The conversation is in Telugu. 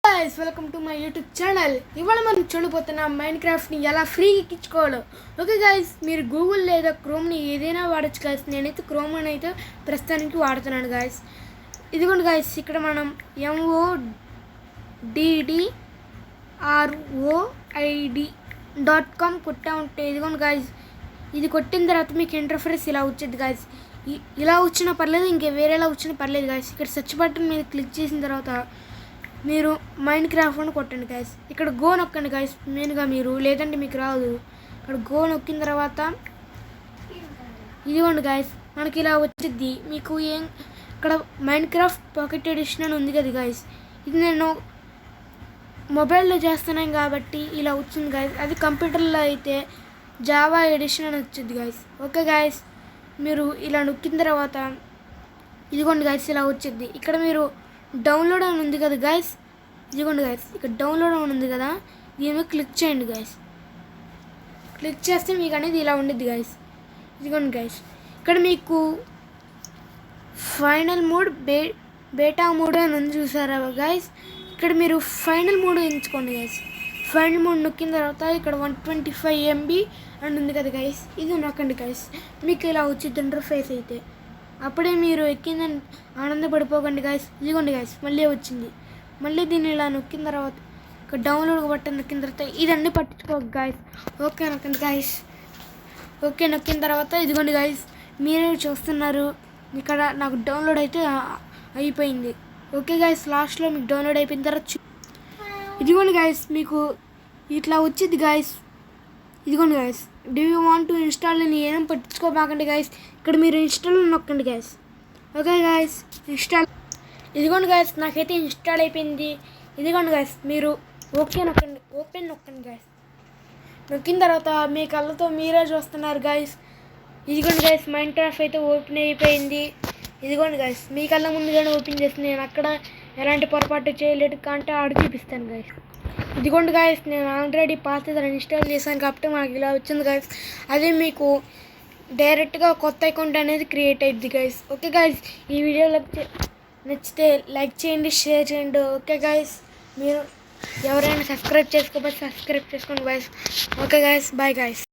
guys, welcome to my YouTube channel. ఇవాళ మనం చూడబోతున్నాం మైన్క్రాఫ్ట్ ని ఎలా ఫ్రీగా ఎక్కించుకోవాలో. ఓకే గైస్, మీరు గూగుల్ లేదా క్రోమ్ ని ఏదైనా వాడొచ్చు గైస్. నేనైతే క్రోమ్ అని అయితే ప్రస్తుతానికి వాడుతున్నాను గైస్. ఇదిగోండి గైస్, ఇక్కడ మనం moddroid.com కొట్టా ఉంటే ఇదిగోండి గైస్, ఇది కొట్టిన తర్వాత మీకు ఇంటర్ఫేస్ ఇలా వచ్చింది గైస్. ఇలా వచ్చినా పర్లేదు, ఇంకా వేరేలా వచ్చినా పర్లేదు గైస్. ఇక్కడ సెర్చ్ బటన్ మీద క్లిక్ చేసిన తర్వాత మీరు మైన్క్రాఫ్ట్ అని కొట్టండి గైస్. ఇక్కడ గో నొక్కండి గైస్ మెయిన్గా మీరు, లేదంటే మీకు రాదు. ఇక్కడ గో నొక్కిన తర్వాత ఇదిగోండి గైస్, మనకి ఇలా వచ్చింది. మీకు ఇక్కడ మైన్క్రాఫ్ట్ పాకెట్ ఎడిషన్ అని ఉంది కదా గైస్. ఇది నేను మొబైల్లో చేస్తున్నాను కాబట్టి ఇలా వచ్చింది గైస్. అది కంప్యూటర్లో అయితే జావా ఎడిషన్ అని వచ్చింది గైస్. ఓకే గైస్, మీరు ఇలా నొక్కిన తర్వాత ఇదిగోండి గైస్ ఇలా వచ్చింది. ఇక్కడ మీరు డౌన్లోడ్ అని ఉంది కదా గైస్, ఇదిగోండి గైస్ ఇక్కడ డౌన్లోడ్ అని ఉంది కదా, దీని మీద క్లిక్ చేయండి గైస్. క్లిక్ చేస్తే మీకు అనేది ఇలా ఉండిద్ది గైస్. ఇదిగోండి గైస్, ఇక్కడ మీకు ఫైనల్ మోడ్ బేటా మోడ్ అని ఉంది చూసారా గైస్. ఇక్కడ మీరు ఫైనల్ మోడ్ ఎంచుకోండి గైస్. ఫైనల్ మోడ్ నొక్కిన తర్వాత ఇక్కడ 125 MB అని ఉంది కదా గైస్, ఇది నొక్కండి గైస్. మీకు ఇలా వచ్చింది ఇంటర్ఫేస్ అయితే. అప్పుడే మీరు ఎక్కిందని ఆనందపడిపోకండి గైస్. ఇదిగోండి గైస్ మళ్ళీ వచ్చింది. మళ్ళీ దీన్ని ఇలా నొక్కిన తర్వాత ఇక్కడ డౌన్లోడ్ బటన్ నొక్కిన తర్వాత ఇదన్నీ పట్టించుకోక గైస్. ఓకే నొక్కండి గైస్. ఓకే నొక్కిన తర్వాత ఇదిగోండి గైస్, మీరే చూస్తున్నారు ఇక్కడ నాకు డౌన్లోడ్ అయితే అయిపోయింది. ఓకే గైస్, లాస్ట్లో మీకు డౌన్లోడ్ అయిపోయిన తర్వాత ఇదిగోండి గైస్ మీకు ఇట్లా వచ్చింది గైస్. ఇదిగోండి guys, do you want to install అని ఏం పట్టించుకోబాకండి గైస్. ఇక్కడ మీరు ఇన్స్టాల్ నొక్కండి గైస్. Okay guys, install. ఇదిగోండి గైస్, నాకైతే ఇన్స్టాల్ అయిపోయింది. ఇదిగోండి గైస్, మీరు ఓకే నొక్కండి, ఓపెన్ నొక్కండి గైస్. నొక్కిన తర్వాత మీ కళ్ళతో మీరే చూస్తున్నారు గైస్. ఇదిగోండి గైస్, మైన్క్రాఫ్ట్ అయితే ఓపెన్ అయిపోయింది. ఇదిగోండి గైస్, మీ కళ్ళ ముందుగానే ఓపెన్ చేసి నేను అక్కడ ఎలాంటి పొరపాటు చేయలేదు కంటే ఆడు చూపిస్తాను గైస్. ఇదిగోండి గైస్, నేను ఆల్రెడీ పాత ఇన్స్టాల్ చేశాను కాబట్టి మనకి ఇలా వచ్చింది గైస్. అదే మీకు డైరెక్ట్గా కొత్త అకౌంట్ అనేది క్రియేట్ అయ్యింది గైస్. ఓకే గైస్, ఈ వీడియోలో నచ్చితే లైక్ చేయండి, షేర్ చేయండి. ఓకే గైస్, మీరు ఎవరైనా సబ్స్క్రైబ్ చేసుకోకపోతే సబ్స్క్రైబ్ చేసుకోండి guys. Okay guys, bye guys.